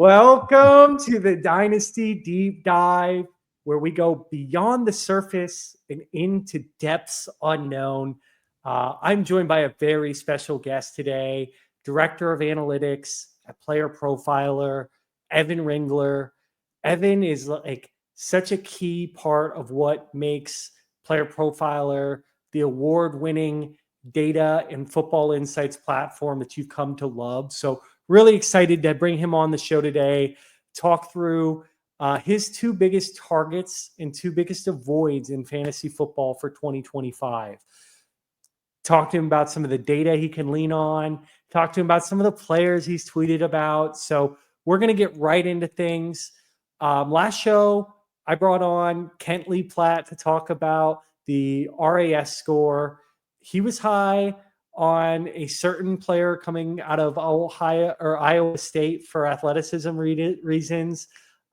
Welcome to the Dynasty Deep Dive, where we go beyond the surface and into depths unknown. I'm joined by a very special guest today, Director of Analytics at Player Profiler, Evan Ringler. Evan is like such a key part of what makes Player Profiler the award-winning data and football insights platform that you've come to love. So really excited to bring him on the show today, talk through his two biggest targets and two biggest avoids in fantasy football for 2025. Talk to him about some of the data he can lean on, talk to him about some of the players he's tweeted about. So we're going to get right into things. Last show, I brought on Kent Lee Platt to talk about the RAS score. He was high on a certain player coming out of Ohio or Iowa State for athleticism reasons.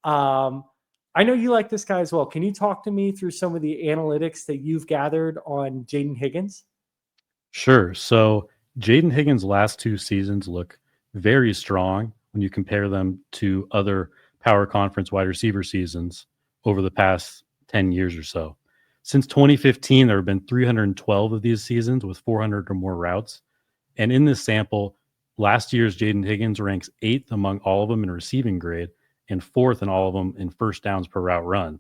I know you like this guy as well. Can you talk to me through some of the analytics that you've gathered on Jayden Higgins? Sure. So Jayden Higgins' last two seasons look very strong when you compare them to other power conference wide receiver seasons over the past 10 years or so. Since 2015, there have been 312 of these seasons with 400 or more routes. And in this sample, last year's Jayden Higgins ranks 8th among all of them in receiving grade and 4th in all of them in first downs per route run.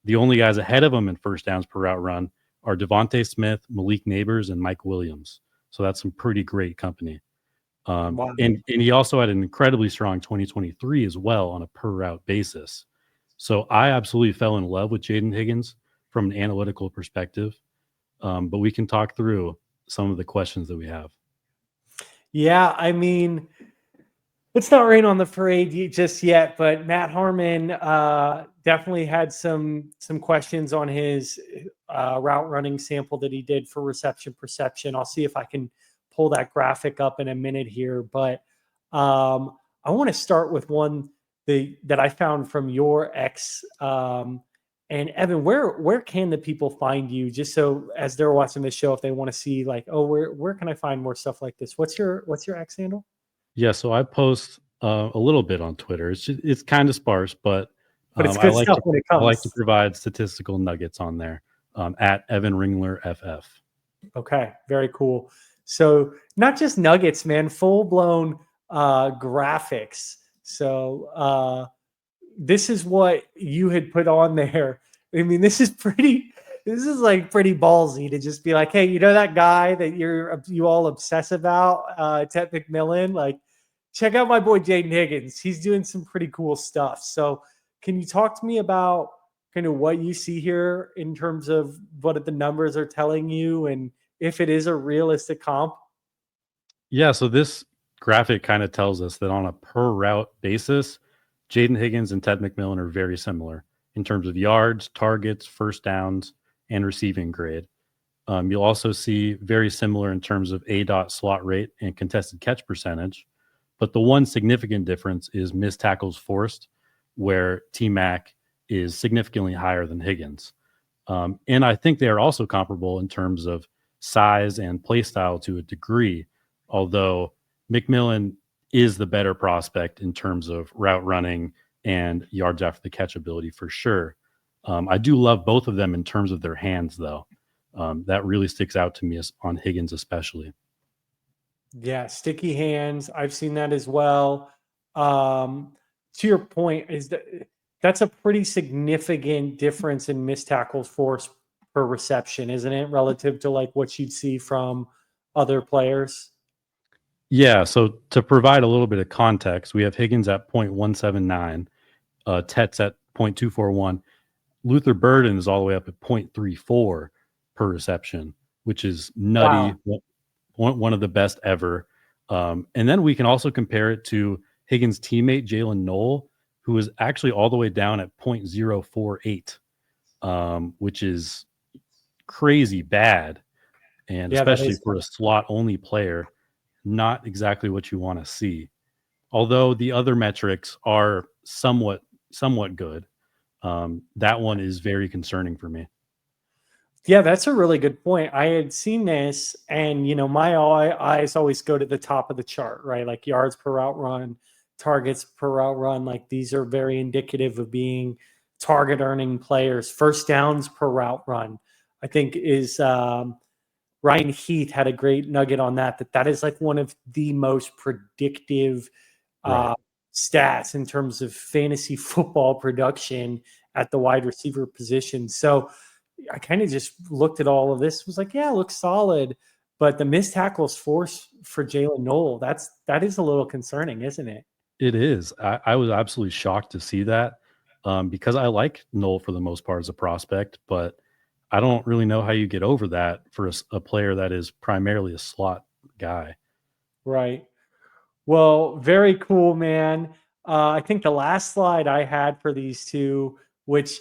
The only guys ahead of him in first downs per route run are Devontae Smith, Malik Neighbors, and Mike Williams. So that's some pretty great company. Wow. And he also had an incredibly strong 2023 as well on a per route basis. So I absolutely fell in love with Jayden Higgins from an analytical perspective, but we can talk through some of the questions that we have. Yeah, I mean, let's not rain on the parade just yet, but Matt Harmon definitely had some questions on his route running sample that he did for reception perception. I'll see if I can pull that graphic up in a minute here, but I want to start with one that I found from your X. And Evan, where can the people find you? Just so as they're watching this show, if they want to see like, oh, where can I find more stuff like this? What's your X handle? Yeah, so I post a little bit on Twitter. It's kind of sparse, but it's good stuff when it comes. I like to provide statistical nuggets on there at Evan Ringler FF. Okay, very cool. So not just nuggets, man, full blown graphics. So this is what you had put on there. I mean, this is like pretty ballsy to just be like, hey, you know that guy that you all obsess about, Ted McMillan? Like, check out my boy Jayden Higgins. He's doing some pretty cool stuff. So can you talk to me about kind of what you see here in terms of what the numbers are telling you and if it is a realistic comp? Yeah, so this graphic kind of tells us that on a per route basis, Jayden Higgins and Ted McMillan are very similar in terms of yards, targets, first downs, and receiving grade. You'll also see very similar in terms of ADOT slot rate and contested catch percentage. But the one significant difference is missed tackles forced, where T-Mac is significantly higher than Higgins. And I think they are also comparable in terms of size and play style to a degree, although McMillan is the better prospect in terms of route running and yards after the catch ability for sure. I do love both of them in terms of their hands, though. That really sticks out to me on Higgins especially. Yeah, sticky hands. I've seen that as well. To your point, that's a pretty significant difference in missed tackles force per reception, isn't it, relative to like what you'd see from other players? Yeah, so to provide a little bit of context, we have Higgins at 0.179, Tetz at 0.241. Luther Burden is all the way up at 0.34 per reception, which is nutty. Wow. One of the best ever. And then we can also compare it to Higgins' teammate, Jaylin Noel, who is actually all the way down at 0.048, which is crazy bad. And especially for a slot-only player, not exactly what you want to see. Although the other metrics are somewhat good, that one is very concerning for me. Yeah, that's a really good point. I had seen this, and my eyes always go to the top of the chart, right? Like yards per route run, targets per route run. Like these are very indicative of being target earning players. First downs per route run, I think is Ryan Heath had a great nugget on that is like one of the most predictive Right. stats in terms of fantasy football production at the wide receiver position. So I kind of just looked at all of this, was like, yeah, it looks solid. But the missed tackles force for Jaylin Noel, that is a little concerning, isn't it? It is. I was absolutely shocked to see that, because I like Noel for the most part as a prospect, but I don't really know how you get over that for a player that is primarily a slot guy. Right. Well, very cool, man. I think the last slide I had for these two, which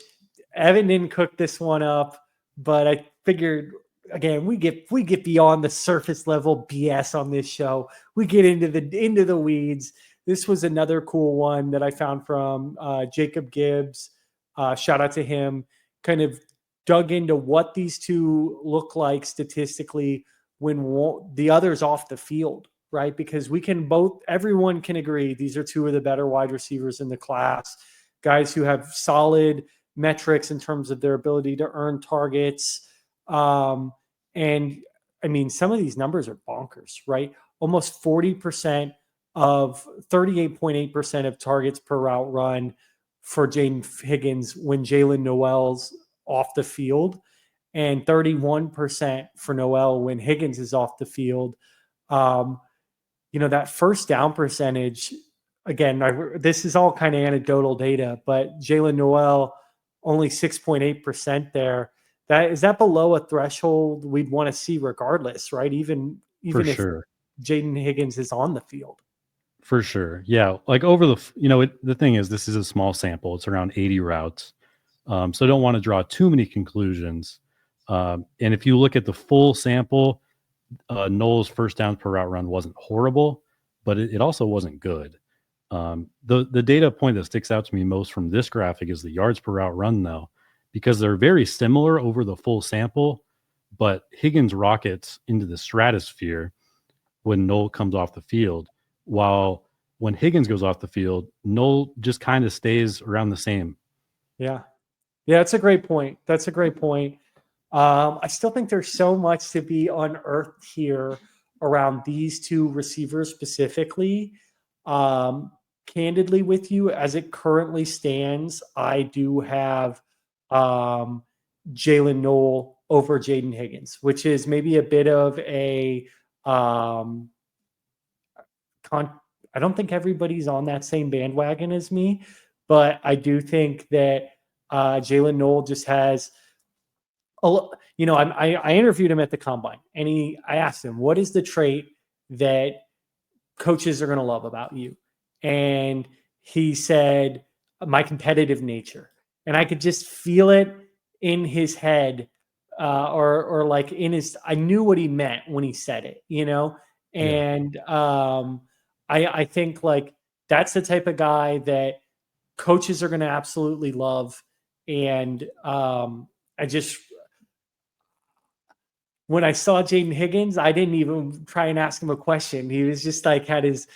Evan didn't cook this one up, but I figured again we get beyond the surface level BS on this show. We get into the weeds. This was another cool one that I found from Jacob Gibbs. Shout out to him. Kind of dug into what these two look like statistically when the other's off the field, right? Because everyone can agree these are two of the better wide receivers in the class, guys who have solid metrics in terms of their ability to earn targets. And I mean, some of these numbers are bonkers, right? Almost 40% of 38.8% of targets per route run for Jayden Higgins when Jaylin Noel's off the field, and 31% for Noel when Higgins is off the field. That first down percentage, again, this is all kind of anecdotal data, but Jaylin Noel only 6.8% there. Is that below a threshold we'd want to see regardless, right? Even For if sure. Jayden Higgins is on the field. For sure. Yeah. Like the thing is, this is a small sample. It's around 80 routes. So don't want to draw too many conclusions. And if you look at the full sample, Noel's first downs per route run wasn't horrible, but it also wasn't good. The data point that sticks out to me most from this graphic is the yards per route run, though, because they're very similar over the full sample, but Higgins rockets into the stratosphere when Noel comes off the field, while when Higgins goes off the field, Noel just kind of stays around the same. Yeah. Yeah, that's a great point. I still think there's so much to be unearthed here around these two receivers specifically. Candidly with you, as it currently stands, I do have Jaylin Noel over Jayden Higgins, which is maybe a bit of a I don't think everybody's on that same bandwagon as me, but I do think that Jaylin Noel just has I interviewed him at the combine, and I asked him, what is the trait that coaches are going to love about you? And he said, my competitive nature. And I could just feel it in his head, or like I knew what he meant when he said it, Yeah. and I think like that's the type of guy that coaches are going to absolutely love. And I just, when I saw Jayden Higgins, I didn't even try and ask him a question. He was just like had his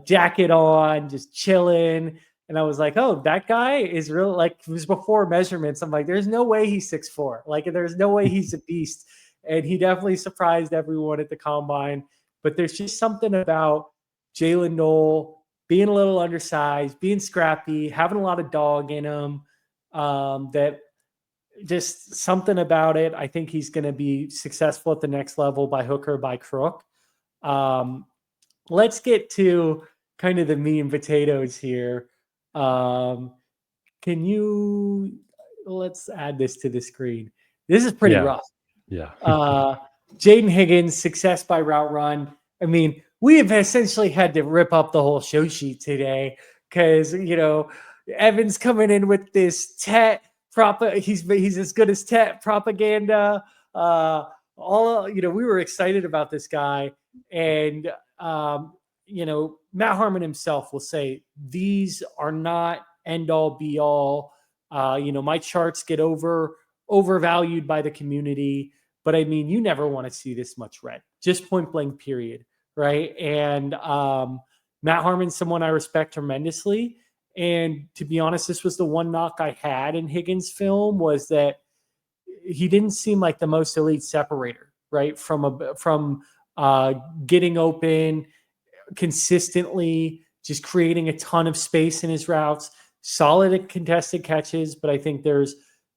jacket on, just chilling. And I was like, oh, that guy is real. Like, it was before measurements. I'm like, there's no way he's 6'4". Like, there's no way he's a beast. And he definitely surprised everyone at the combine. But there's just something about Jaylin Noel being a little undersized, being scrappy, having a lot of dog in him, that just something about it. I think he's going to be successful at the next level by hook or by crook. Let's get to kind of the meat and potatoes here. Let's add this to the screen. This is pretty rough. Yeah. Jayden Higgins, success by route run. I mean, we have essentially had to rip up the whole show sheet today because, Evan's coming in with this he's as good as Tet propaganda. We were excited about this guy, and Matt Harmon himself will say these are not end all be all. My charts get overvalued by the community, but I mean, you never want to see this much red, just point blank period, right? And Matt Harmon's someone I respect tremendously. And to be honest, this was the one knock I had in Higgins' film, was that he didn't seem like the most elite separator, right? From getting open consistently, just creating a ton of space in his routes, solid at contested catches, but I think there's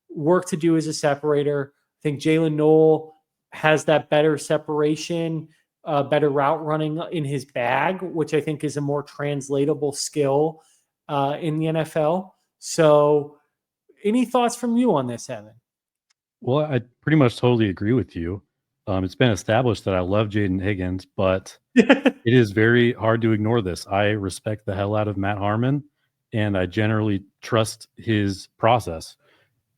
work to do as a separator. I think Jaylin Noel has that better separation, better route running in his bag, which I think is a more translatable skill in the NFL. So any thoughts from you on this, Evan? Well, I pretty much totally agree with you. It's been established that I love Jayden Higgins, but it is very hard to ignore this. I respect the hell out of Matt Harmon, and I generally trust his process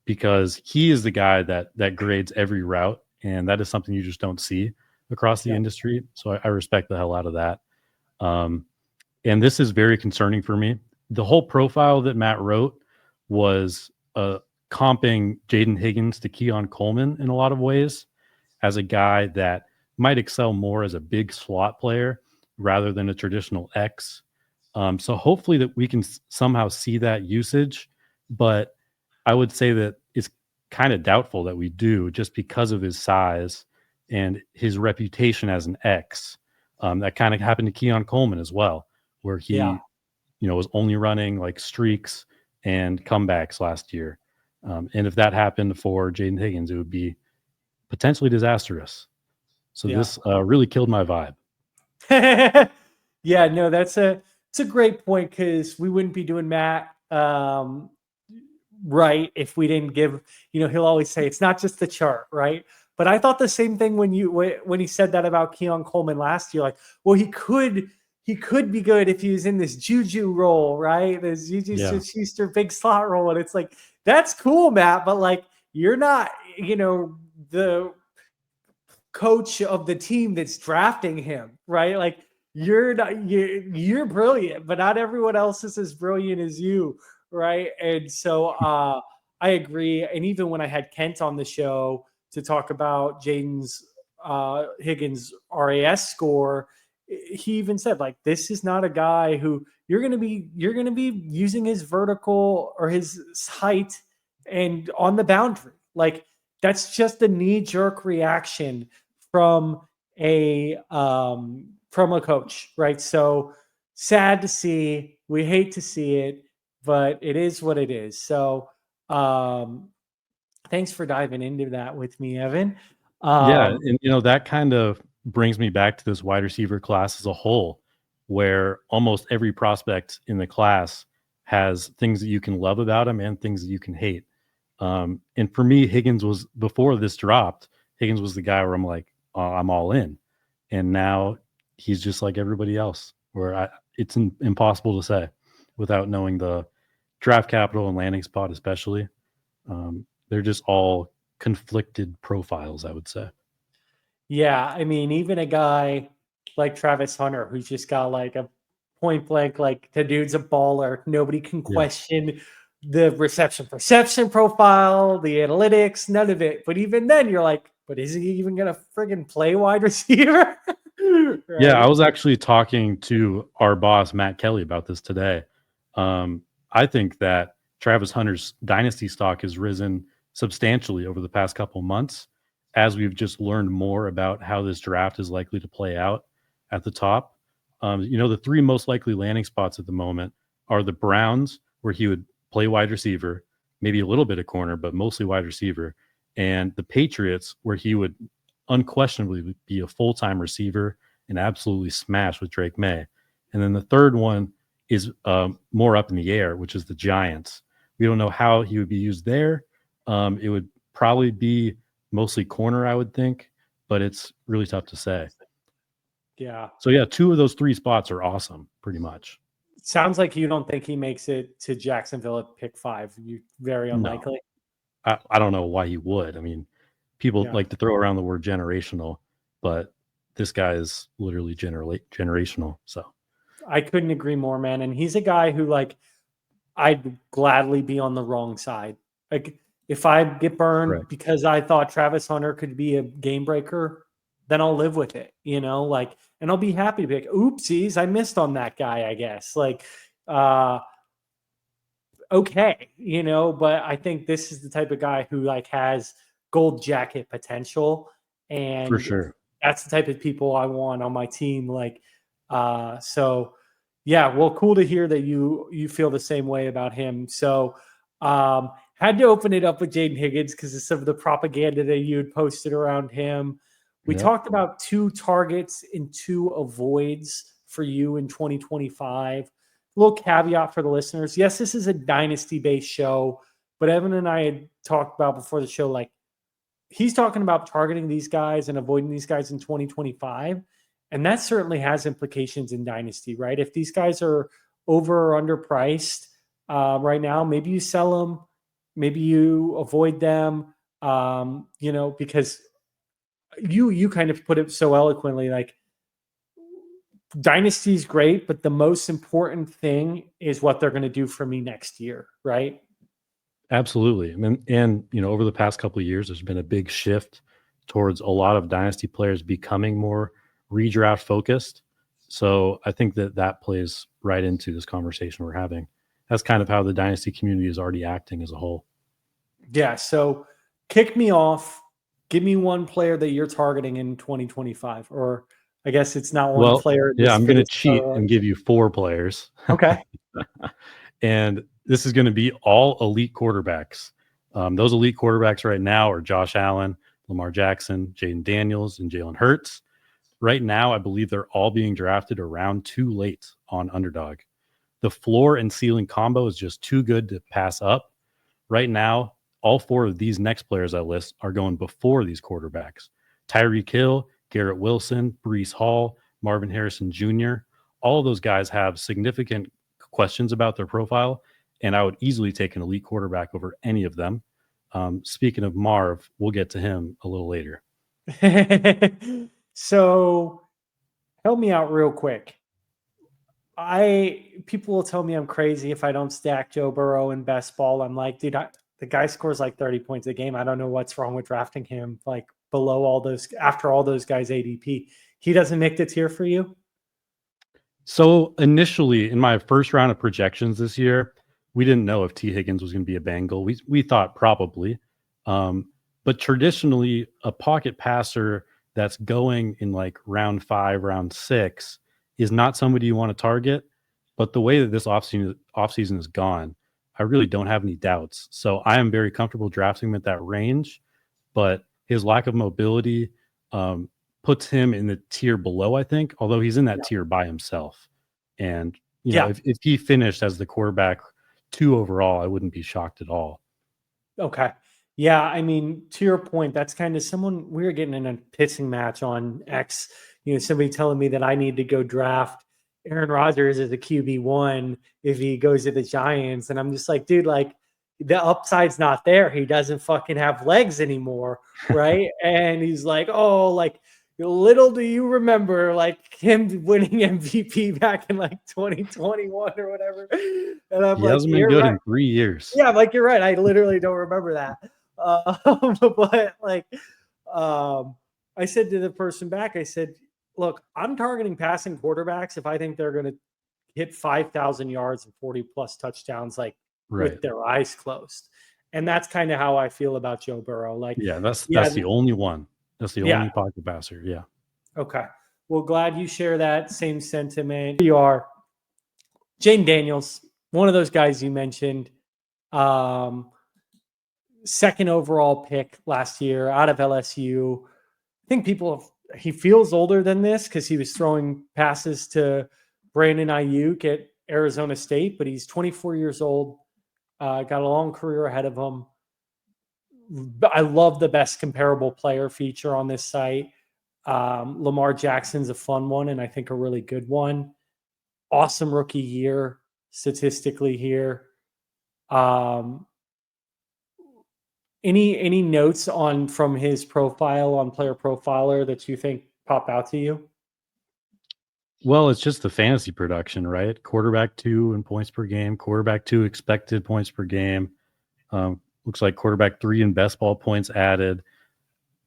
because he is the guy that grades every route, and that is something you just don't see across the industry. So I respect the hell out of that. And this is very concerning for me. The whole profile that Matt wrote was comping Jayden Higgins to Keon Coleman in a lot of ways, as a guy that might excel more as a big slot player rather than a traditional X. So hopefully that we can somehow see that usage, but I would say that it's kind of doubtful that we do, just because of his size and his reputation as an X. That kind of happened to Keon Coleman as well, where he was only running like streaks and comebacks last year. And if that happened for Jayden Higgins, it would be potentially disastrous. So this really killed my vibe. Yeah, no, it's a great point, because we wouldn't be doing Matt right if we didn't give, he'll always say it's not just the chart, right? But I thought the same thing when he said that about Keon Coleman last year. Like, well, he could be good if he was in this Juju role, right? This Juju Schuster big slot role, and it's like, that's cool, Matt, but like, you're not, the coach of the team that's drafting him, right? Like, you're brilliant, but not everyone else is as brilliant as you, right? And so I agree. And even when I had Kent on the show to talk about Jayden's Higgins RAS score, he even said, like, this is not a guy who you're going to be using his vertical or his height and on the boundary. Like, that's just a knee-jerk reaction from a coach, right? So sad to see. We hate to see it, but it is what it is. So thanks for diving into that with me, Evan. And that kind of brings me back to this wide receiver class as a whole, where almost every prospect in the class has things that you can love about him and things that you can hate. And for me, Higgins was, before this dropped, Higgins was the guy where I'm like, I'm all in. And now he's just like everybody else, where it's impossible to say without knowing the draft capital and landing spot, especially. They're just all conflicted profiles, I would say. Yeah, I mean, even a guy like Travis Hunter, who's just got like a point blank, like, the dude's a baller. Nobody can question the reception perception profile, the analytics, none of it. But even then, you're like, but is he even going to friggin' play wide receiver? Right? Yeah, I was actually talking to our boss, Matt Kelly, about this today. I think that Travis Hunter's dynasty stock has risen substantially over the past couple months, as we've just learned more about how this draft is likely to play out at the top. The three most likely landing spots at the moment are the Browns, where he would play wide receiver, maybe a little bit of corner, but mostly wide receiver, and the Patriots, where he would unquestionably be a full-time receiver and absolutely smash with Drake May. And then the third one is more up in the air, which is the Giants. We don't know how he would be used there. It would probably be mostly corner, I would think, but it's really tough to say. Yeah. So yeah, two of those three spots are awesome, pretty much. Sounds like you don't think he makes it to Jacksonville at pick 5. You very unlikely. No. I don't know why he would. I mean, people like to throw around the word generational, but this guy is literally generational. So I couldn't agree more, man. And he's a guy who, like, I'd gladly be on the wrong side. Like, if I get burned because I thought Travis Hunter could be a game breaker, then I'll live with it, you know, like, and I'll be happy to be like, oopsies, I missed on that guy, I guess. Like, okay, you know, but I think this is the type of guy who like has gold jacket potential, For and sure. that's the type of people I want on my team. Like, so yeah, well, cool to hear that you feel the same way about him. So, had to open it up with Jayden Higgins because of some of the propaganda that you had posted around him. We Yep. talked about 2 targets and 2 avoids for you in 2025. Little caveat for the listeners. Yes, this is a dynasty based show, but Evan and I had talked about before the show, like, he's talking about targeting these guys and avoiding these guys in 2025. And that certainly has implications in dynasty, right? If these guys are over or underpriced right now, maybe you sell them, maybe you avoid them, you know, because you kind of put it so eloquently, like, dynasty is great, but the most important thing is what they're going to do for me next year, right? Absolutely. I mean, and over the past couple of years, there's been a big shift towards a lot of dynasty players becoming more redraft focused. So I think that plays right into this conversation we're having. That's kind of how the dynasty community is already acting as a whole. Yeah. So kick me off. Give me one player that you're targeting in 2025, or I guess it's not one Well, player. yeah, I'm going to Fits, cheat and give you 4 players. okay. And this is going to be all elite quarterbacks. Those elite quarterbacks right now are Josh Allen, Lamar Jackson, Jaden Daniels, and Jalen Hurts. Right now, I believe they're all being drafted around too late on Underdog. The floor and ceiling combo is just too good to pass up. Right now, all 4 of these next players I list are going before these quarterbacks. Tyreek Hill, Garrett Wilson, Breece Hall, Marvin Harrison Jr. All of those guys have significant questions about their profile, and I would easily take an elite quarterback over any of them. Speaking of Marv, we'll get to him a little later. So help me out real quick. People will tell me I'm crazy if I don't stack Joe Burrow in best ball. I'm like, dude, the guy scores like 30 points a game. I don't know what's wrong with drafting him like below all those, after all those guys ADP. He doesn't make the tier for you? So initially, in my first round of projections this year, we didn't know if T. Higgins was going to be a Bengal. We thought probably, but traditionally, a pocket passer that's going in like round 5, round 6 is not somebody you want to target. But the way that this offseason is gone, I really don't have any doubts. So I am very comfortable drafting him at that range, but his lack of mobility puts him in the tier below, I think, although he's in that tier by himself. And, if he finished as the quarterback 2 overall, I wouldn't be shocked at all. Okay. Yeah. I mean, to your point, that's kind of someone we were getting in a pissing match on X, somebody telling me that I need to go draft Aaron Rodgers as a QB1 if he goes to the Giants. And I'm just like, dude, like, the upside's not there. He doesn't fucking have legs anymore. Right. And he's like, oh, like, little do you remember, like, him winning MVP back in like 2021 or whatever. And I'm He like, hasn't been you're good right. in 3 years. Yeah, like, you're right. I literally don't remember that. But like, I said to the person back, I said, look, I'm targeting passing quarterbacks if I think they're going to hit 5,000 yards and 40 plus touchdowns, like, Right. with their eyes closed. And that's kind of how I feel about Joe Burrow. Like, that's the only one. That's the only pocket passer. Yeah. Okay. Well, glad you share that same sentiment. You are Jayden Daniels, one of those guys you mentioned. Second overall pick last year out of LSU. I think he feels older than this because he was throwing passes to Brandon Ayuk at Arizona State, but he's 24 years old. Got a long career ahead of him. I love the best comparable player feature on this site. Lamar Jackson's a fun one, and I think a really good one. Awesome rookie year statistically here. Any notes from his profile on Player Profiler that you think pop out to you? Well, it's just the fantasy production, right? Quarterback 2 in points per game, quarterback 2 expected points per game. Looks like quarterback 3 in best ball points added.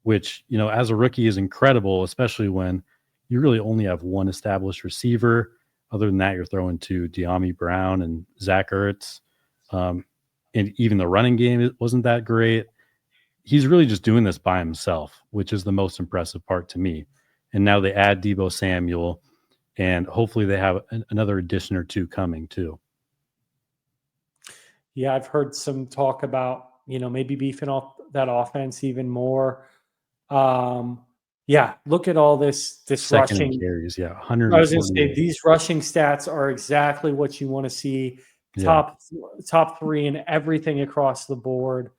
which, as a rookie is incredible, especially when you really only have one established receiver. Other than that, you're throwing to De'Ami Brown and Zach Ertz. And even the running game wasn't that great. He's really just doing this by himself, which is the most impressive part to me. And now they add Deebo Samuel, and hopefully they have another addition or two coming too. Yeah, I've heard some talk about, maybe beefing up that offense even more. Yeah, look at all this Second rushing in carries, yeah, I was going to say 148. these rushing stats are exactly what you want to see. Yeah. Top three in everything across the board.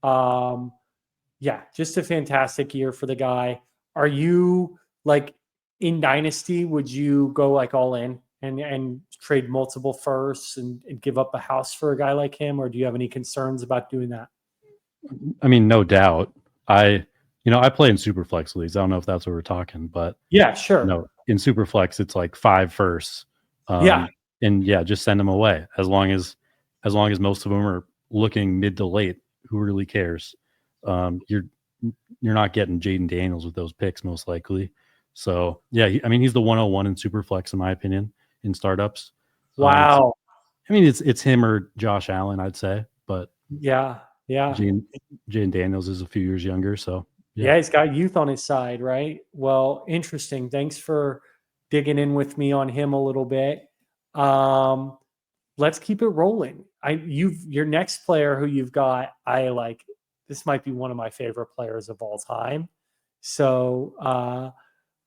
Yeah, just a fantastic year for the guy. Are you like in Dynasty? Would you go like all in and trade multiple firsts and give up a house for a guy like him, or do you have any concerns about doing that? I mean, no doubt. I play in superflex leagues. I don't know if that's what we're talking, but Yeah, sure. in superflex, it's like 5 firsts. Yeah. And yeah, just send them away as long as most of them are looking mid to late. Who really cares? You're not getting Jayden Daniels with those picks most likely. So yeah, he's the 101 in superflex in my opinion in startups. Wow. It's him or Josh Allen, I'd say, but Yeah. Jayden Daniels is a few years younger, so yeah, he's got youth on his side, right? Well, interesting. Thanks for digging in with me on him a little bit. Let's keep it rolling. Your next player who you've got, I like. This might be one of my favorite players of all time. So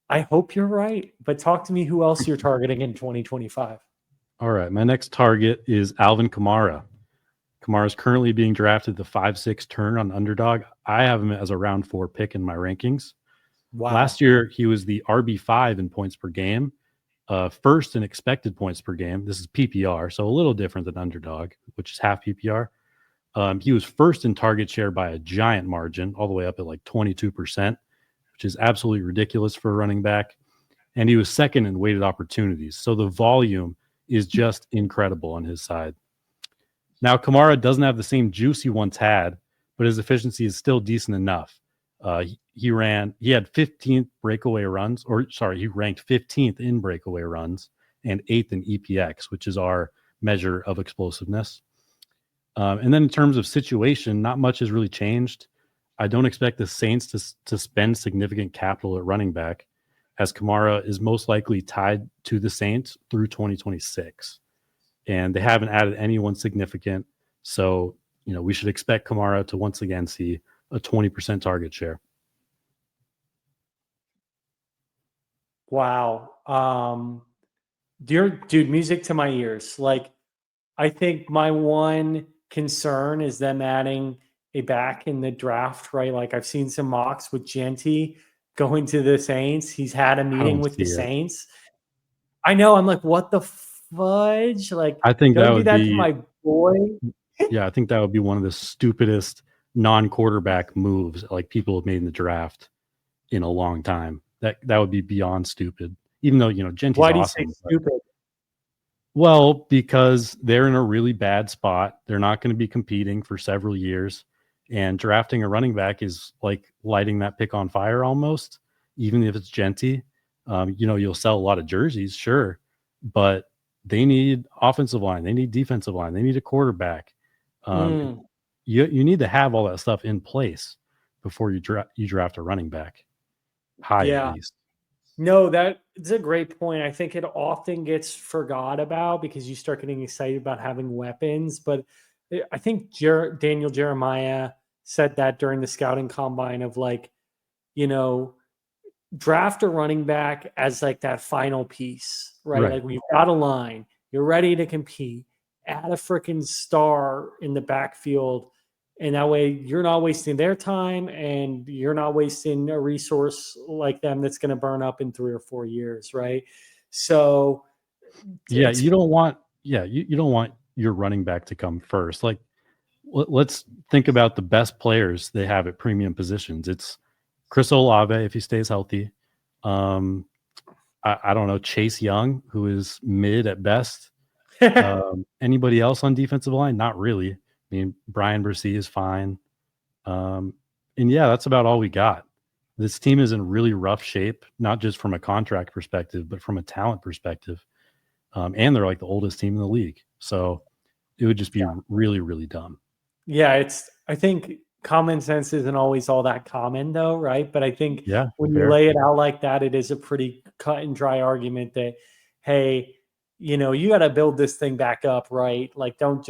I hope you're right. But talk to me who else you're targeting in 2025. All right, my next target is Alvin Kamara. Kamara is currently being drafted the 5-6 turn on Underdog. I have him as a round 4 pick in my rankings. Wow. Last year, he was the RB5 in points per game, first in expected points per game. This is PPR, so a little different than Underdog, which is half PPR. He was first in target share by a giant margin, all the way up at like 22%, which is absolutely ridiculous for a running back. And he was second in weighted opportunities. So the volume is just incredible on his side. Now, Kamara doesn't have the same juice he once had, but his efficiency is still decent enough. He had 15th breakaway runs, he ranked 15th in breakaway runs and 8th in EPX, which is our measure of explosiveness. And then in terms of situation, not much has really changed. I don't expect the Saints to spend significant capital at running back, as Kamara is most likely tied to the Saints through 2026. And they haven't added anyone significant. So, we should expect Kamara to once again see a 20% target share. Wow. Dude, music to my ears. Like, I think my one concern is them adding a back in the draft, right? Like, I've seen some mocks with Genty going to the Saints. He's had a meeting with the Saints. I know. I'm like, what the fudge? Like, I think don't do that to my boy. Yeah, I think that would be one of the stupidest non-quarterback moves like people have made in the draft in a long time. That would be beyond stupid. Even though, Genty's Why do awesome. you say stupid? Well, because they're in a really bad spot. They're not going to be competing for several years. And drafting a running back is like lighting that pick on fire almost, even if it's Genty. You'll sell a lot of jerseys, sure, but they need offensive line. They need defensive line. They need a quarterback. You need to have all that stuff in place before you draft a running back. High, yeah. at least. No, that's a great point. I think it often gets forgot about because you start getting excited about having weapons. But I think Daniel Jeremiah said that during the scouting combine of like, draft a running back as like that final piece, right? Like when you've got a line, you're ready to compete, add a freaking star in the backfield. And that way you're not wasting their time and you're not wasting a resource like them that's going to burn up in 3 or 4 years. Right. So yeah, you don't want your running back to come first. Like let's think about the best players they have at premium positions. It's Chris Olave, if he stays healthy. I don't know, Chase Young, who is mid at best. Anybody else on defensive line? Not really. I mean, Brian Bresee is fine. And yeah, that's about all we got. this team is in really rough shape, not just from a contract perspective, but from a talent perspective. And they're like the oldest team in the league. So it would just be really, really dumb. Yeah, I think common sense isn't always all that common though, right? But I think when you lay it out like that, it is a pretty cut and dry argument that, hey, you got to build this thing back up, right? Like, don't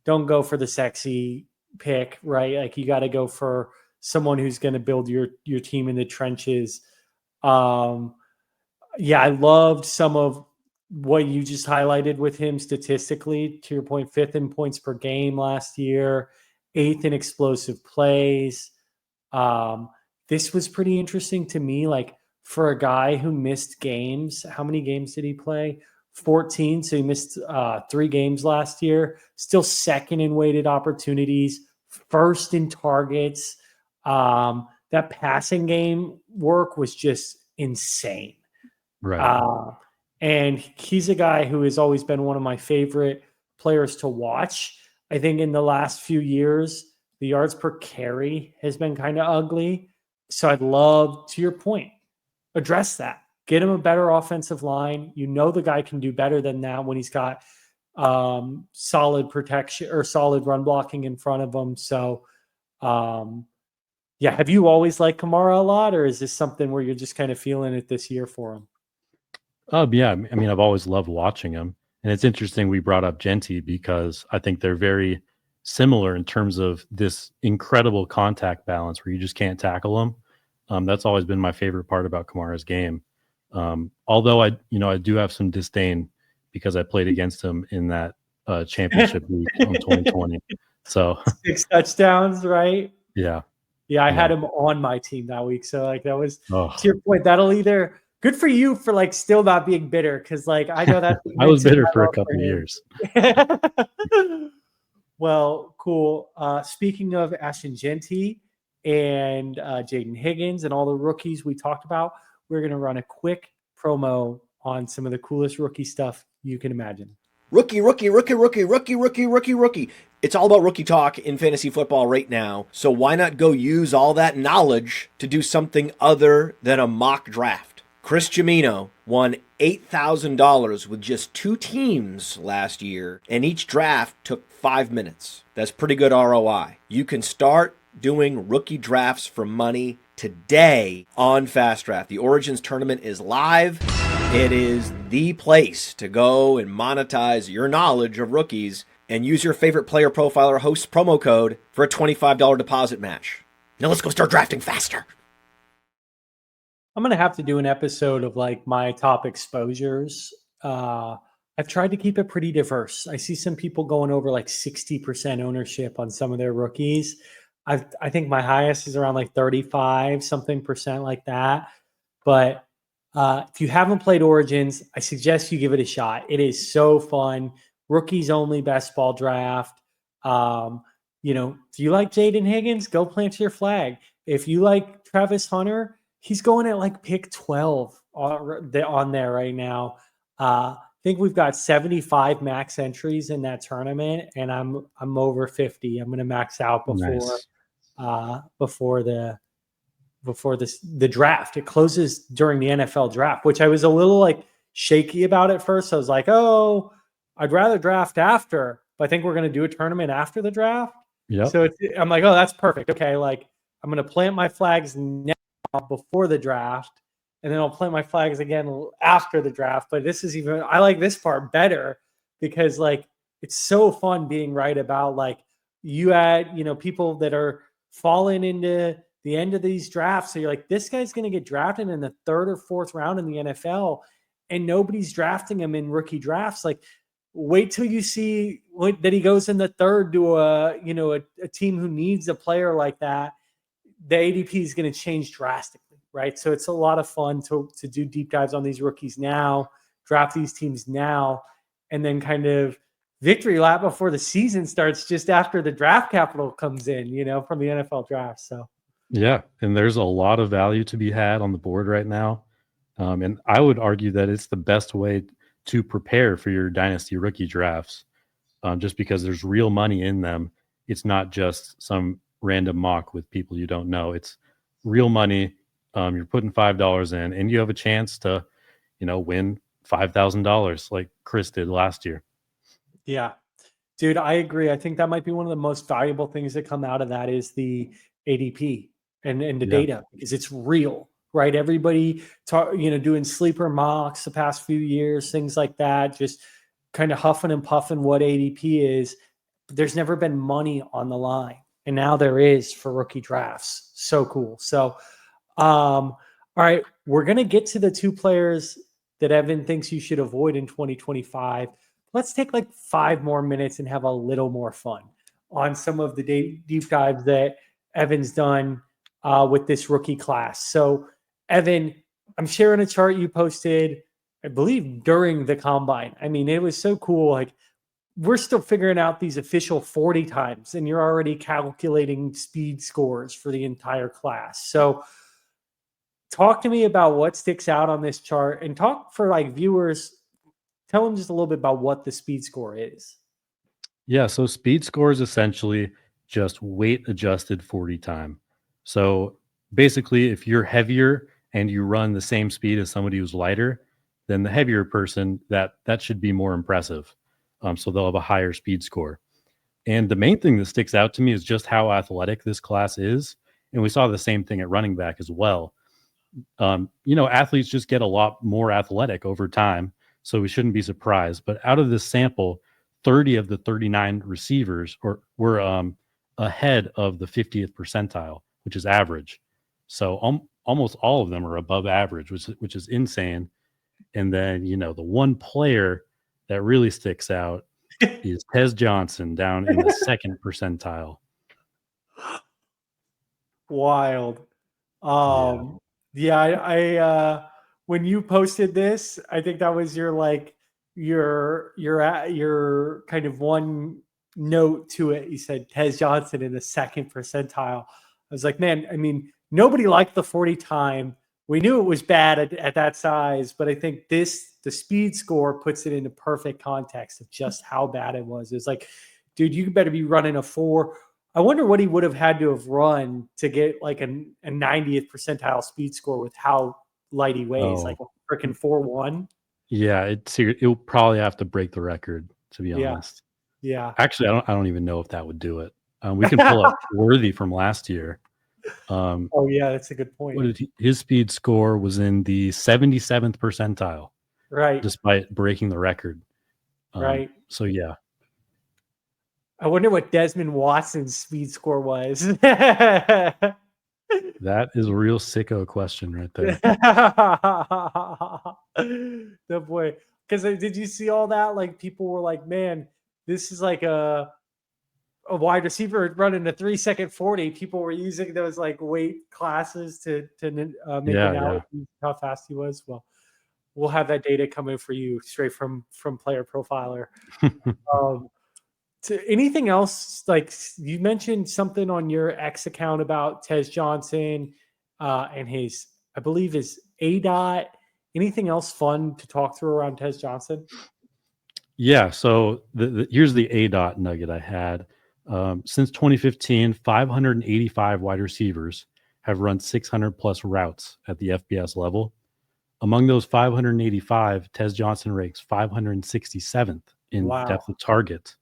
go for the sexy pick, right? Like, you got to go for someone who's going to build your team in the trenches. I loved some of what you just highlighted with him statistically. To your point, 5th in points per game last year, 8th in explosive plays. This was pretty interesting to me. Like, for a guy who missed games, how many games did he play? 14. So he missed 3 games last year. Still 2nd in weighted opportunities, 1st in targets. That passing game work was just insane. Right. And he's a guy who has always been one of my favorite players to watch. I think in the last few years, the yards per carry has been kind of ugly. So I'd love, to your point, address that. Get him a better offensive line. The guy can do better than that when he's got solid protection or solid run blocking in front of him. So, have you always liked Kamara a lot, or is this something where you're just kind of feeling it this year for him? Yeah. I mean, I've always loved watching him. And it's interesting we brought up Genty because I think they're very similar in terms of this incredible contact balance where you just can't tackle him. That's always been my favorite part about Kamara's game. Although I do have some disdain because I played against him in that championship week in 2020. So 6 touchdowns, right? Yeah. Yeah, I had him on my team that week. So like that was to your point. That'll either good for you for like still not being bitter, because like I know that I was bitter for a couple of years. Well, cool. Speaking of Ashton Genty and Jayden Higgins and all the rookies we talked about, we're going to run a quick promo on some of the coolest rookie stuff you can imagine. Rookie. It's all about rookie talk in fantasy football right now. So why not go use all that knowledge to do something other than a mock draft? Chris Jimino won $8,000 with just 2 teams last year, and each draft took 5 minutes. That's pretty good ROI. You can start doing rookie drafts for money today on Fast Draft. The Origins tournament is live. It is the place to go and monetize your knowledge of rookies and use your favorite player profiler host promo code for a $25 deposit match. Now let's go start drafting faster. I'm going to have to do an episode of like my top exposures. I've tried to keep it pretty diverse. I see some people going over like 60% ownership on some of their rookies. I think my highest is around like 35 something percent like that. But if you haven't played Origins, I suggest you give it a shot. It is so fun. Rookies only best ball draft. If you like Jayden Higgins, go plant your flag. If you like Travis Hunter, he's going at like pick 12 on there right now. I think we've got 75 max entries in that tournament, and I'm over 50. I'm going to max out before the draft. It closes during the NFL draft, which I was a little like shaky about at first. I was like, oh, I'd rather draft after, but I think we're going to do a tournament after the draft. Yeah. So I'm like, oh, that's perfect. Okay. Like I'm going to plant my flags now before the draft, and then I'll plant my flags again after the draft. But I like this part better because like, it's so fun being right about like you add, people that are falling into the end of these drafts. So you're like, this guy's going to get drafted in the 3rd or 4th round in the NFL, and nobody's drafting him in rookie drafts. Like, wait till you see that he goes in the 3rd to a team who needs a player like that. The ADP is going to change drastically, right? So it's a lot of fun to do deep dives on these rookies now, draft these teams now, and then kind of victory lap before the season starts, just after the draft capital comes in, from the NFL draft. So. Yeah, and there's a lot of value to be had on the board right now. And I would argue that it's the best way to prepare for your dynasty rookie drafts, just because there's real money in them. It's not just some random mock with people you don't know. It's real money. You're putting $5 in, and you have a chance to, win $5,000 like Chris did last year. Yeah. Dude, I agree. I think that might be one of the most valuable things that come out of that is the ADP and the data, because it's real, right? Everybody doing sleeper mocks the past few years, things like that, just kind of huffing and puffing what ADP is. But there's never been money on the line. And now there is for rookie drafts. So cool. So, all right, we're going to get to the 2 players that Evan thinks you should avoid in 2025. Let's take like 5 more minutes and have a little more fun on some of the deep dives that Evan's done with this rookie class. So, Evan, I'm sharing a chart you posted, I believe, during the combine. I mean, it was so cool. Like, we're still figuring out these official 40 times, and you're already calculating speed scores for the entire class. So, talk to me about what sticks out on this chart, and talk for like viewers. Tell them just a little bit about what the speed score is. Yeah, so speed score is essentially just weight adjusted 40 time. So basically, if you're heavier and you run the same speed as somebody who's lighter, then the heavier person, that should be more impressive. So they'll have a higher speed score. And the main thing that sticks out to me is just how athletic this class is. And we saw the same thing at running back as well. Athletes just get a lot more athletic over time, so we shouldn't be surprised. But out of this sample, 30 of the 39 receivers were ahead of the 50th percentile, which is average. So almost all of them are above average, which is insane. And then, the one player that really sticks out is Tez Johnson down in the 2nd percentile. Wild. I when you posted this, I think that was your kind of one note to it. You said Tez Johnson in the 2nd percentile. I was like, man, I mean, nobody liked the 40 time. We knew it was bad at that size, but I think the speed score puts it into perfect context of just how bad it was. It's like, dude, you better be running a 4. I wonder what he would have had to have run to get like a 90th percentile speed score with how light he weighs, like a freaking 4.1. Yeah, it'll probably have to break the record, to be honest. Yeah. Actually, I don't even know if that would do it. We can pull up Worthy from last year. Oh yeah, that's a good point. His speed score was in the 77th percentile, right? Despite breaking the record. Right. So yeah. I wonder what Desmond Watson's speed score was. That is a real sicko question right there. The boy, because did you see all that? Like, people were like, "Man, this is like a wide receiver running a 3-second 40." People were using those like weight classes to make analogies how fast he was. Well, we'll have that data coming for you straight from Player Profiler. To anything else, like you mentioned something on your X account about Tez Johnson and his, I believe, his ADOT. Anything else fun to talk through around Tez Johnson? Yeah. So here's the ADOT nugget I had. Since 2015, 585 wide receivers have run 600 plus routes at the FBS level. Among those 585, Tez Johnson ranks 567th in depth of target.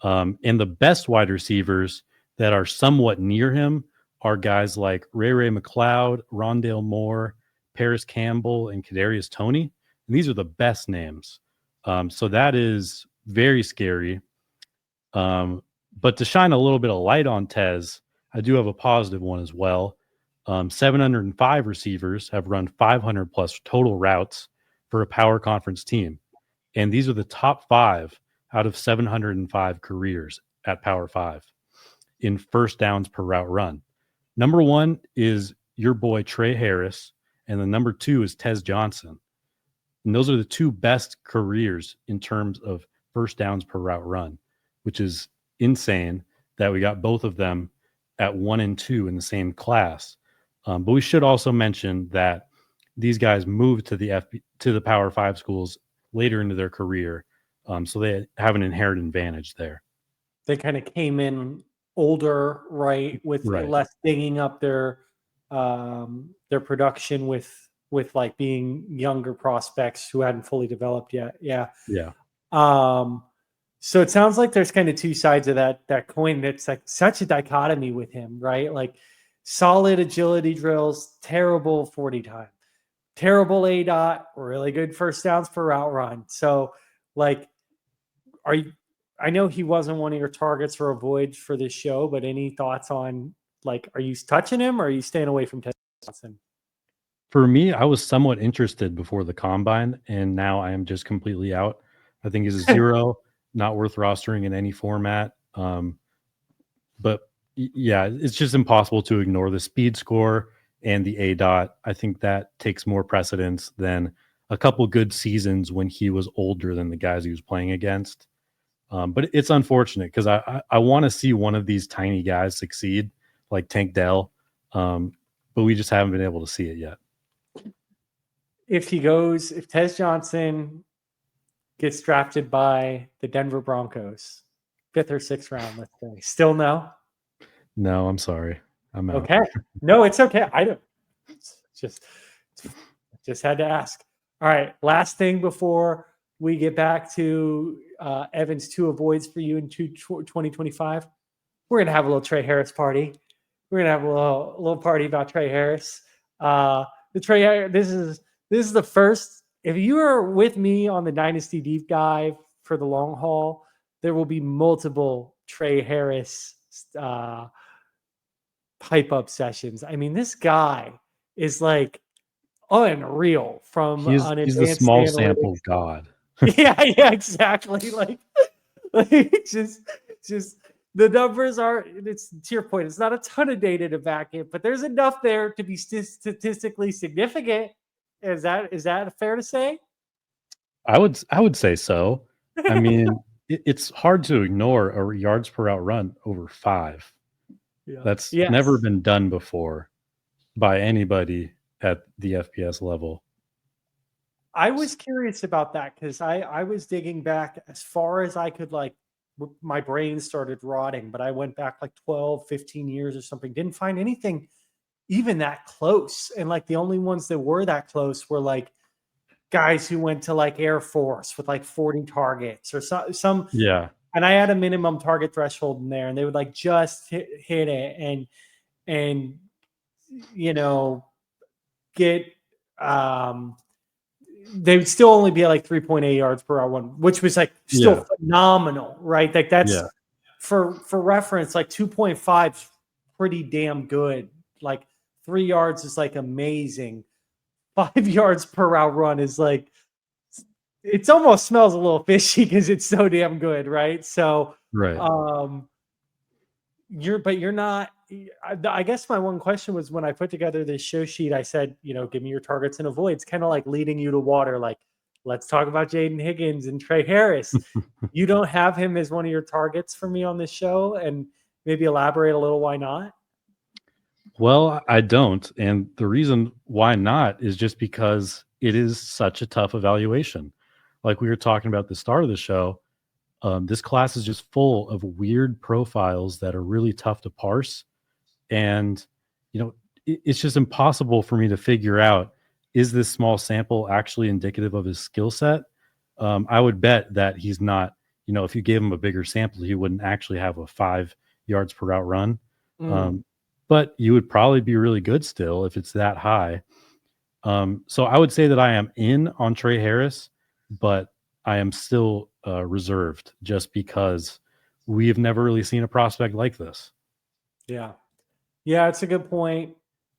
And the best wide receivers that are somewhat near him are guys like Ray McLeod, Rondale Moore, Paris Campbell, and Kadarius Toney. And these are the best names. So that is very scary. But to shine a little bit of light on Tez, I do have a positive one as well. 705 receivers have run 500 plus total routes for a power conference team. And these are the top 5 out of 705 careers at Power 5 in first downs per route run. Number 1 is your boy Tre Harris, and the number 2 is Tez Johnson. And those are the 2 best careers in terms of first downs per route run, which is insane that we got both of them at 1 and 2 in the same class. But we should also mention that these guys moved to the Power 5 schools later into their career. So they have an inherent advantage there. They kind of came in older, right, with less dinging up their their production with like being younger prospects who hadn't fully developed yet. Yeah. Yeah. So it sounds like there's kind of two sides of that coin. That's like such a dichotomy with him, right? Like solid agility drills, terrible 40 time, terrible A dot, really good first downs per route run. So like, I know he wasn't one of your targets or avoids for this show, but any thoughts on like, are you touching him or are you staying away from Tez Johnson? For me, I was somewhat interested before the combine, and now I am just completely out. I think he's a zero, not worth rostering in any format. But yeah, it's just impossible to ignore the speed score and the A dot. I think that takes more precedence than a couple good seasons when he was older than the guys he was playing against. But it's unfortunate because I want to see one of these tiny guys succeed, like Tank Dell, but we just haven't been able to see it yet. If Tez Johnson gets drafted by the Denver Broncos, 5th or 6th round, let's say, still no? No, I'm sorry. I'm out. Okay. No, it's okay. I don't. Just had to ask. All right. Last thing before we get back to Evan's 2 avoids for you in 2025. We're going to have a little Tre Harris party. We're going to have a little party about Tre Harris. This is the first. If you are with me on the Dynasty Deep Dive for the long haul, there will be multiple Tre Harris pipe up sessions. I mean, this guy is like unreal from He's the small analytics. sample god. yeah, exactly. Like just the numbers are. It's to your point. It's not a ton of data to back it, but there's enough there to be statistically significant. Is that fair to say? I would say so. I mean, it's hard to ignore a yards per route run over 5. Yeah. That's never been done before by anybody at the FBS level. I was curious about that because I was digging back as far as I could, like my brain started rotting, but I went back like 12, 15 years or something. Didn't find anything even that close. And like the only ones that were that close were like guys who went to like Air Force with like 40 targets or some. Yeah. And I had a minimum target threshold in there and they would like just hit it and, you know, get, they would still only be at like 3.8 yards per hour one, which was like still phenomenal, right? Like that's for reference, like 2.5 is pretty damn good. Like 3 yards is like amazing. 5 yards per route run is like, it almost smells a little fishy because it's so damn good, right? So, you're not. I guess my one question was when I put together this show sheet, I said, you know, give me your targets and avoids, kind of like leading you to water. Like, let's talk about Jayden Higgins and Tre Harris. You don't have him as one of your targets for me on this show, and maybe elaborate a little why not. Well, I don't. And the reason why not is just because it is such a tough evaluation. Like we were talking about at the start of the show, this class is just full of weird profiles that are really tough to parse. And, you know, it's just impossible for me to figure out, is this small sample actually indicative of his skill set? I would bet that he's not, you know, if you gave him a bigger sample, he wouldn't actually have a 5 yards per route run. But you would probably be really good still if it's that high. So I would say that I am in on Tre Harris, but I am still reserved just because we have never really seen a prospect like this. Yeah, it's a good point.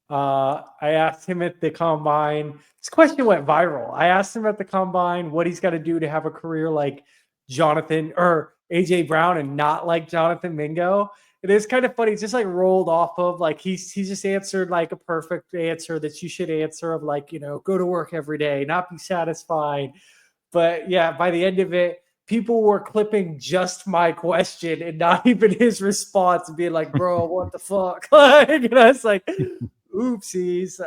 I asked him at the combine. This question went viral. I asked him at the combine what he's got to do to have a career like Jonathan or AJ Brown and not like Jonathan Mingo. It is kind of funny. It's just like rolled off of like he's just answered like a perfect answer that you should answer of like, you know, go to work every day, not be satisfied. But yeah, by the end of it, people were clipping just my question and not even his response and being like, bro, what the fuck? Like, you know, it's like, oopsies.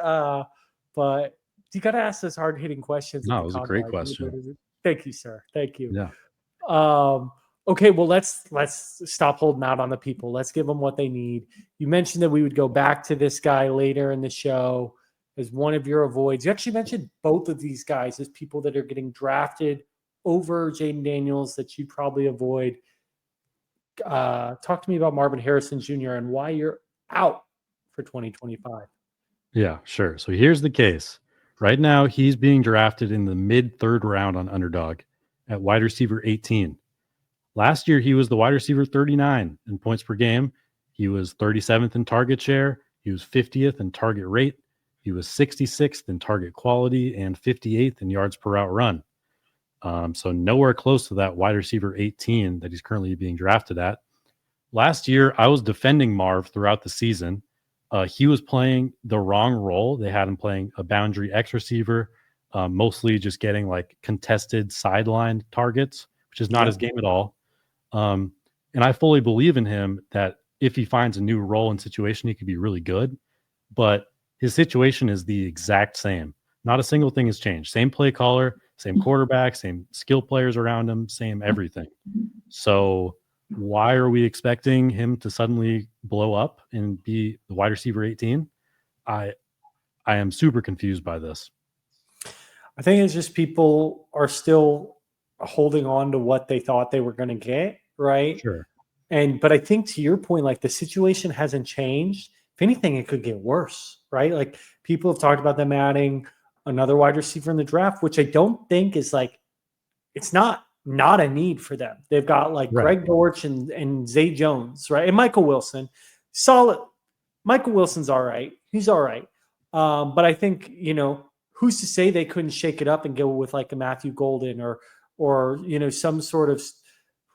But you got to ask those hard hitting questions. No, it was a great question. Thank you, sir. Thank you. Yeah. All Okay, well, let's stop holding out on the people. Let's give them what they need. You mentioned that we would go back to this guy later in the show as one of your avoids. You actually mentioned both of these guys as people that are getting drafted over Jayden Daniels that you'd probably avoid. Talk to me about Marvin Harrison Jr. and why you're out for 2025. Yeah, sure. So here's the case. Right now, he's being drafted in the mid-third round on Underdog at wide receiver 18. Last year, he was the wide receiver 39 in points per game. He was 37th in target share. He was 50th in target rate. He was 66th in target quality and 58th in yards per route run. So nowhere close to that wide receiver 18 that he's currently being drafted at. Last year, I was defending Marv throughout the season. He was playing the wrong role. They had him playing a boundary X receiver, mostly just getting like contested sideline targets, which is not his game at all. And I fully believe in him that if he finds a new role and situation, he could be really good. But his situation is the exact same. Not a single thing has changed. Same play caller, same quarterback, same skill players around him, same everything. So why are we expecting him to suddenly blow up and be the wide receiver 18? I am super confused by this. I think it's just people are still holding on to what they thought they were going to get, right? Sure. But I think to your point, like the situation hasn't changed. If anything, it could get worse, right? Like people have talked about them adding another wide receiver in the draft, which I don't think is like, it's not a need for them. They've got like Greg Dortch and Zay Jones, right? And Michael Wilson, solid. Michael Wilson's all right. He's all right. But I think, who's to say they couldn't shake it up and go with like a Matthew Golden or some sort of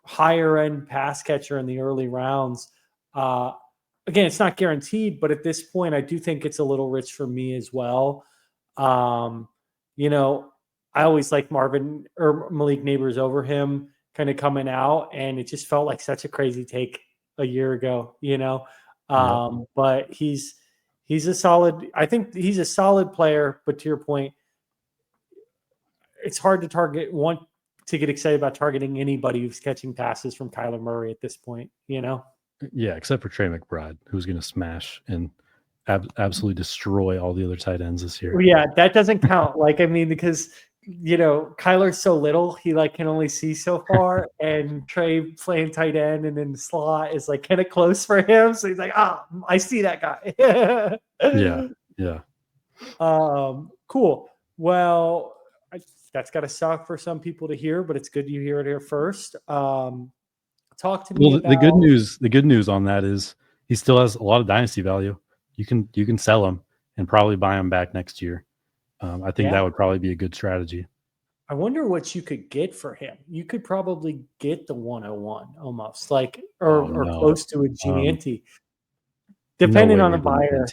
higher end pass catcher in the early rounds. Again, it's not guaranteed, but at this point, I do think it's a little rich for me as well. I always like Marvin or Malik Neighbors over him kind of coming out, and it just felt like such a crazy take a year ago, but he's a solid, I think he's a solid player, but to your point, it's hard to get excited about targeting anybody who's catching passes from Kyler Murray at this point, Yeah, except for Trey McBride, who's going to smash and absolutely destroy all the other tight ends this year. Yeah, that doesn't count. Because Kyler's so little, he can only see so far, and Trey playing tight end and in the slot is kind of close for him. So he's like, I see that guy. Yeah. Cool. Well, that's got to suck for some people to hear, but it's good you hear it here first. Talk to me. Well, the good news on that is he still has a lot of dynasty value. You can sell him and probably buy him back next year. I think that would probably be a good strategy. I wonder what you could get for him. You could probably get the 101 almost, or close to a Gianti, depending on the buyer.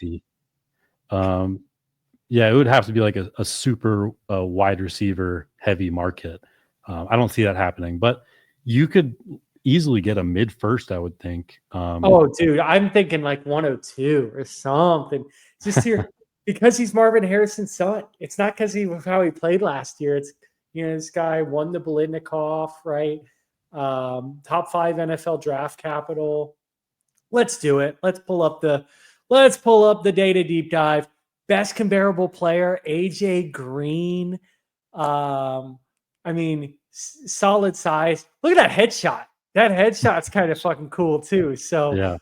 It would have to be like a super wide receiver heavy market. I don't see that happening, but you could easily get a mid first, I would think. Dude, I'm thinking 102 or something. Just here. Because he's Marvin Harrison's son. It's not because of how he played last year. It's, this guy won the Biletnikoff, right? Top 5 NFL draft capital. Let's do it. Let's pull up the data deep dive. Best comparable player, AJ Green. Solid size. Look at that headshot. That headshot's kind of fucking cool too. So,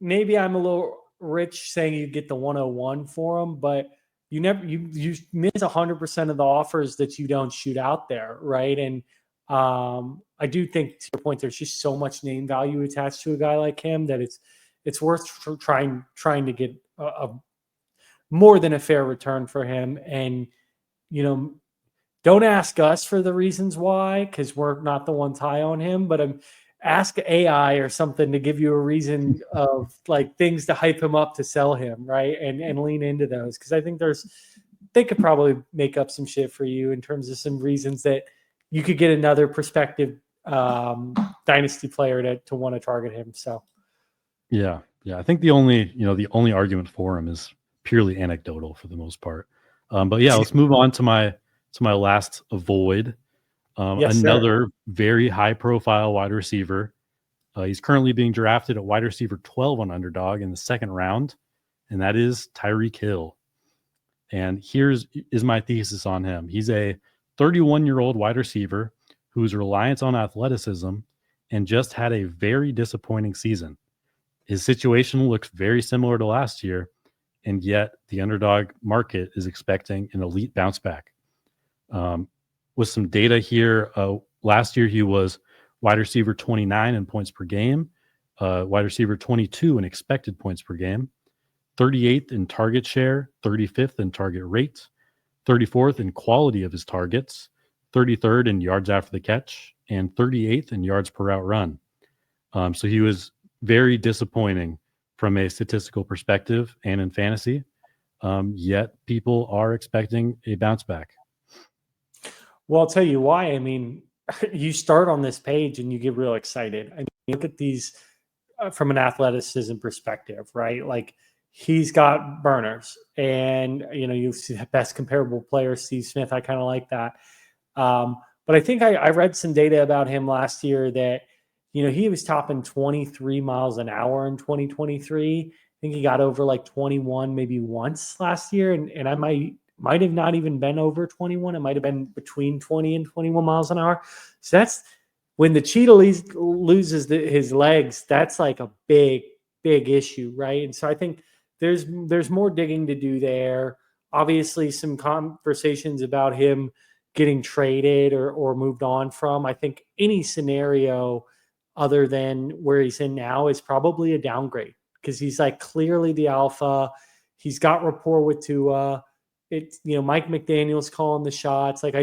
maybe I'm a little rich saying you get the 101 for him, but you miss 100% of the offers that you don't shoot out there, right? And I do think, to your point, there's just so much name value attached to a guy like him that it's worth trying to get a more than a fair return for him. And don't ask us for the reasons why, because we're not the ones high on him, but ask AI or something to give you a reason of things to hype him up to sell him, right? And lean into those, because I think they could probably make up some shit for you in terms of some reasons that you could get another prospective dynasty player to want to target him. So yeah, I think the only argument for him is purely anecdotal for the most part. But yeah, let's move on to my last avoid. Yes, sir. Another very high-profile wide receiver. He's currently being drafted at wide receiver 12 on Underdog in the second round, and that is Tyreek Hill. And here's my thesis on him. He's a 31-year-old wide receiver whose reliance on athleticism and just had a very disappointing season. His situation looks very similar to last year, and yet the Underdog market is expecting an elite bounce back. With some data here, last year he was wide receiver 29 in points per game, wide receiver 22 in expected points per game, 38th in target share, 35th in target rate, 34th in quality of his targets, 33rd in yards after the catch, and 38th in yards per route run. So he was very disappointing from a statistical perspective and in fantasy, yet people are expecting a bounce back. Well, I'll tell you why. I mean, you start on this page and you get real excited. I mean, look at these from an athleticism perspective, right? Like, he's got burners, and you see the best comparable player, Steve Smith. I kind of like that. But I think I read some data about him last year that, he was topping 23 miles an hour in 2023. I think he got over like 21 maybe once last year. And I might have not even been over 21. It might have been between 20 and 21 miles an hour. So that's when the cheetah loses his legs. That's like a big, big issue, right? And so I think there's more digging to do there. Obviously, some conversations about him getting traded or moved on from. I think any scenario other than where he's in now is probably a downgrade, because he's like clearly the alpha. He's got rapport with Tua. Mike McDaniel's calling the shots. Like,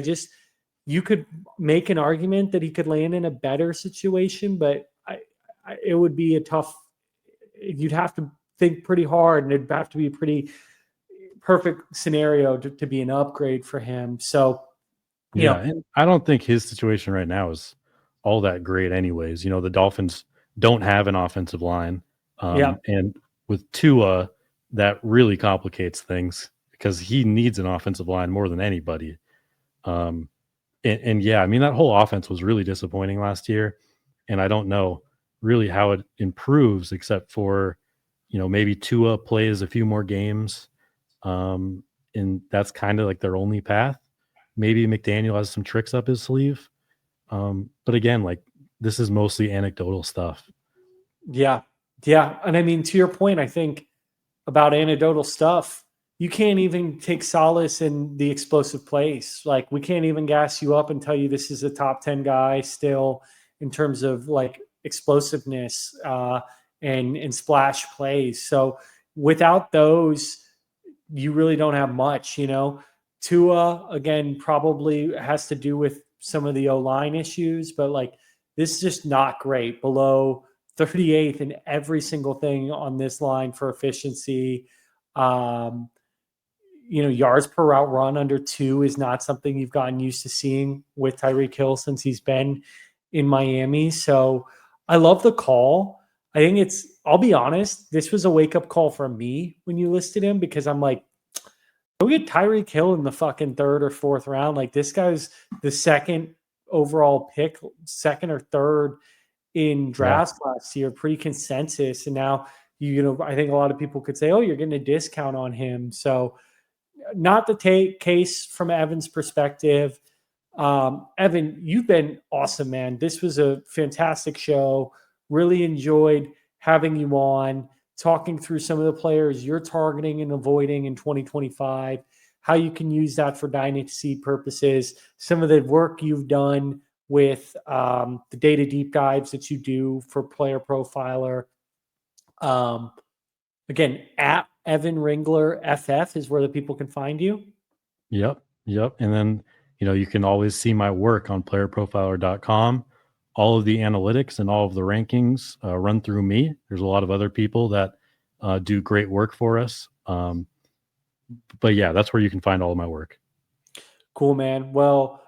you could make an argument that he could land in a better situation, but it would be a tough. You'd have to think pretty hard, and it'd have to be a pretty perfect scenario to be an upgrade for him. So, and I don't think his situation right now is all that great anyways. The Dolphins don't have an offensive line. And with Tua, that really complicates things because he needs an offensive line more than anybody. And yeah, I mean, that whole offense was really disappointing last year. And I don't know really how it improves except for, maybe Tua plays a few more games. And that's kind of like their only path. Maybe McDaniel has some tricks up his sleeve. But again, like, this is mostly anecdotal stuff. Yeah. Yeah. And I mean, to your point, I think about anecdotal stuff, you can't even take solace in the explosive plays. Like, we can't even gas you up and tell you this is a top 10 guy still in terms of like explosiveness and splash plays. So without those, you really don't have much, Tua, again, probably has to do with some of the O-line issues, but like, this is just not great. Below 38th in every single thing on this line for efficiency. Yards per route run under 2 is not something you've gotten used to seeing with Tyreek Hill since he's been in Miami. So I love the call. I think I'll be honest, this was a wake-up call for me when you listed him, because I'm like, go get Tyreek Hill in the fucking 3rd or 4th round. Like, this guy's the second overall pick, 2nd or 3rd in drafts last year, pretty consensus. And now, I think a lot of people could say, oh, you're getting a discount on him. So not the case from Evan's perspective. Evan, you've been awesome, man. This was a fantastic show. Really enjoyed having you on, talking through some of the players you're targeting and avoiding in 2025, how you can use that for dynasty purposes, some of the work you've done with the data deep dives that you do for Player Profiler. Again, at Evan Ringler FF is where the people can find you. Yep. And then, you can always see my work on playerprofiler.com. All of the analytics and all of the rankings run through me. There's a lot of other people that do great work for us. But yeah, that's where you can find all of my work. Cool, man. Well,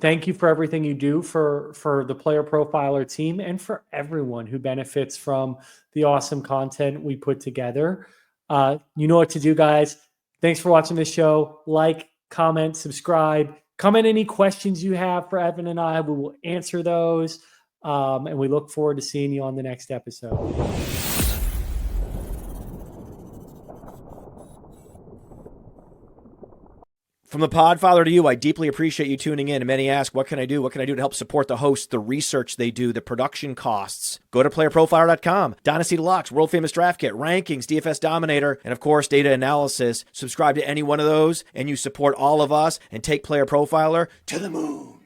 thank you for everything you do for the Player Profiler team and for everyone who benefits from the awesome content we put together. You know what to do, guys. Thanks for watching this show. Like, comment, subscribe, comment any questions you have for Evan and I. We will answer those. And we look forward to seeing you on the next episode. From the Podfather to you, I deeply appreciate you tuning in. And many ask, what can I do? What can I do to help support the hosts, the research they do, the production costs? Go to PlayerProfiler.com, Dynasty Deluxe, World Famous Draft Kit, Rankings, DFS Dominator, and of course, Data Analysis. Subscribe to any one of those, and you support all of us and take Player Profiler to the moon.